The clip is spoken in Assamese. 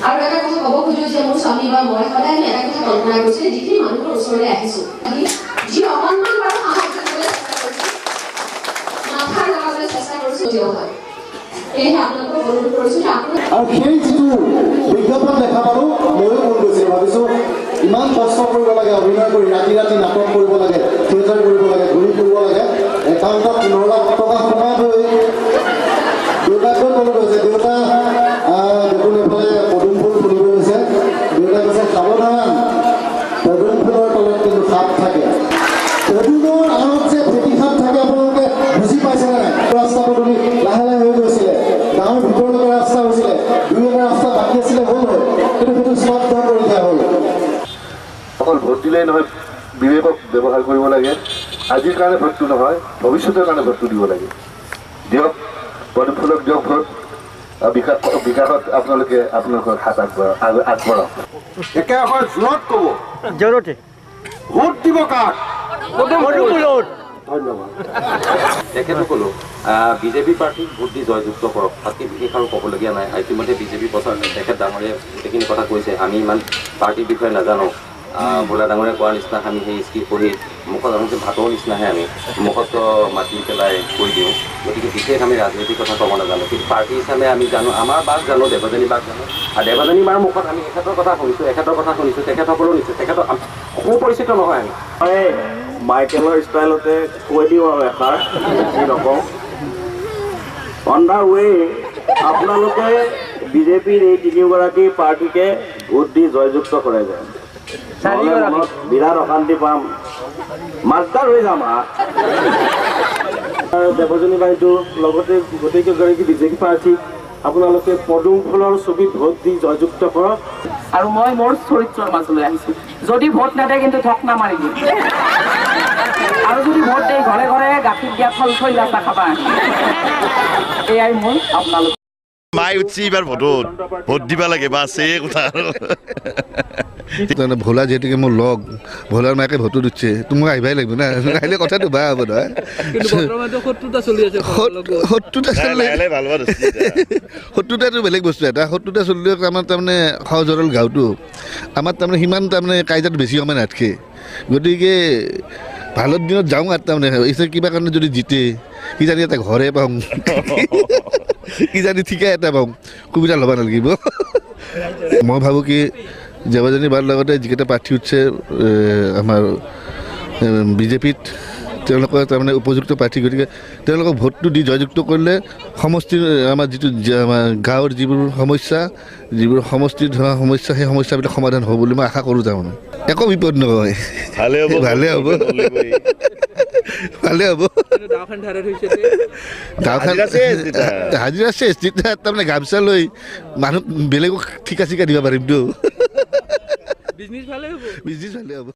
আৰু এটা কথা ক'ব খোজো যে মোৰ স্বামী বা মই সদায় এটা কথা কল্পনা কৰিছোঁ যিখিনি মানুহৰ ওচৰলৈ আহিছোঁ যি অকণমান বাৰু সাহায্য কৰিবলৈ চেষ্টা কৰিছোঁ মাথাৰ লগাবলৈ চেষ্টা কৰিছোঁ যদিও হয় সেয়েহে আপোনালোকক অনুৰোধ কৰিছোঁ যে আৰু সেই যিটো বিজ্ঞাপন দেখা পালোঁ ময়ো মন গৈছে ভাবিছোঁ ইমান কষ্ট কৰিব লাগে অভিনয় কৰি ৰাতি ৰাতি নাটক কৰিব লাগে থিয়েটাৰ কৰিব লাগে ঘূৰি ফুৰিব লাগে একাউণ্টত 15 লাখ টকা সোমাই গৈ দেউতাকৈ ক'লৈ গৈছে দেউতা দেখোন এইফালে পদুম ফুল ফুলিব গৈছে দেউতাই কৈছে সাৱধান পদুম ফুলৰ তলত কিন্তু সাপ থাকে পদুমৰ আঁৰত যে ফেটি সাপ থাকে আপোনালোকে বুজি পাইছেনে নাই ৰাস্তা পদূলি লাহে লাহে হৈ গৈছিলে গাঁৱৰ ভিতৰলৈকে ৰাস্তা হৈছিলে দুই এটা ৰাস্তা বাকী আছিলে হ'ল হয় কিন্তু সেইটো স্মাৰ্ট কৰি দিয়া হ'ল অকল ভোট দিলেই নহয় বিবেকক ব্যৱহাৰ কৰিব লাগে আজিৰ কাৰণে ভোটটো নহয় ভৱিষ্যতৰ কাৰণে ভোটটো দিব লাগে দিয়ক পদুম ফুলক দিয়ক ভোট বিকাশত আপোনালোকে আপোনালোকৰ হাত আগবঢ়াওক একেবাৰে জোৰত ক'ব জোৰতে ভোট দিব কাক ধন্যবাদ তেখেতসকলো বিজেপি প্ৰাৰ্থীক ভোট দি জয়যুক্ত কৰক তাতকৈ বিশেষ আৰু ক'বলগীয়া নাই ইতিমধ্যে বিজেপি প্ৰচাৰ তেখেত ডাঙৰীয়ে গোটেইখিনি কথা কৈছে আমি ইমান পাৰ্টিৰ বিষয়ে নাজানো বোলা ডাঙৰীয়ে কোৱাৰ নিচিনা আমি সেই স্ক্ৰিপ্ট পঢ়ি মুখত আনোতে ভাতৰ নিচিনাহে আমি মুখত মাতি পেলাই কৈ দিওঁ গতিকে বিশেষ আমি ৰাজনীতিৰ কথা ক'ব নাজানো কিন্তু পাৰ্টি হিচাপে আমি জানো আমাৰ বাক জানো দেৱযানী বাক জানো আৰু দেৱযানী বাৰ মুখত আমি এখেতৰ কথা শুনিছোঁ তেখেতসকলেও নিশ্চয় তেখেতৰ সুপৰিচিত নহয় আমি মাইকেলৰ ষ্টাইলতে কৈ দিওঁ আৰু এষাৰ যি নকওঁ অন দ্য ৱে আপোনালোকে বিজেপিৰ এই তিনিগৰাকী পাৰ্টীকে ভোট দি জয়যুক্ত কৰাই যায় বিৰাট অশান্তি পাম মাছদাৰ হৈ যাম দেৱযানী বাইদেউ লগতে গোটেইকেইগৰাকী বিজেপি প্ৰাৰ্থীক আপোনালোকে পদুম ফুলৰ ছবিত ভোট দি জয়যুক্ত কৰক আৰু মই মোৰ চৰিত্ৰৰ মাজলৈ আহিছোঁ যদি ভোট নেদে কিন্তু ঠক নামাৰি দিম আৰু যদি ভোট দিয়ে ঘৰে ঘৰে গাখীৰ দিয়া ফল থৈ ৰাস্তা খাবা এয়াই মোৰ আপোনালোক মাই উঠছি এইবাৰ ভোট দিবা লাগে বাছ এই কথা আৰু ভোলা যিহেতুকে মোৰ লগ ভোলাৰ মাকে ভোটো দিছে তো মোক আহিবই লাগিব না আহিলে কথাটো বেয়া হ'ব নহয় শত্ৰুতাটো বেলেগ বস্তু এটা শত্ৰুতা চলিলেও আমাৰ তাৰমানে সহজ সৰল গাঁৱটো আমাৰ তাৰমানে সিমান তাৰমানে কাইজাত বেছি সময় নাথাকে গতিকে ভালৰ দিনত যাওঁ আৰু তাৰমানে কিবা কাৰণে যদি জিতে কিজানি এটা ঘৰে পাওঁ কিজানি ঠিকা এটা পাওঁ সুবিধা ল'ব নালাগিব মই ভাবোঁ কি দেৱযানী বাৰ লগতে যিকেইটা প্ৰাৰ্থী উঠছে আমাৰ বিজেপিত তেওঁলোকৰ তাৰমানে উপযুক্ত প্ৰাৰ্থী গতিকে তেওঁলোকক ভোটটো দি জয়যুক্ত কৰিলে সমষ্টিৰ আমাৰ যিটো আমাৰ গাঁৱৰ যিবোৰ সমষ্টিত হোৱা সমস্যা সেই সমস্যাবিলাক সমাধান হ'ব বুলি মই আশা কৰোঁ তাৰমানে একো বিপদ নহয় ভালে হ'ব গাঁওখন হাজিৰা চেচ তেতিয়া তাৰমানে গামোচা লৈ মানুহ বেলেগক ঠিকা চিকা দিব পাৰিমতো বিজনেছ ভালে হ'ব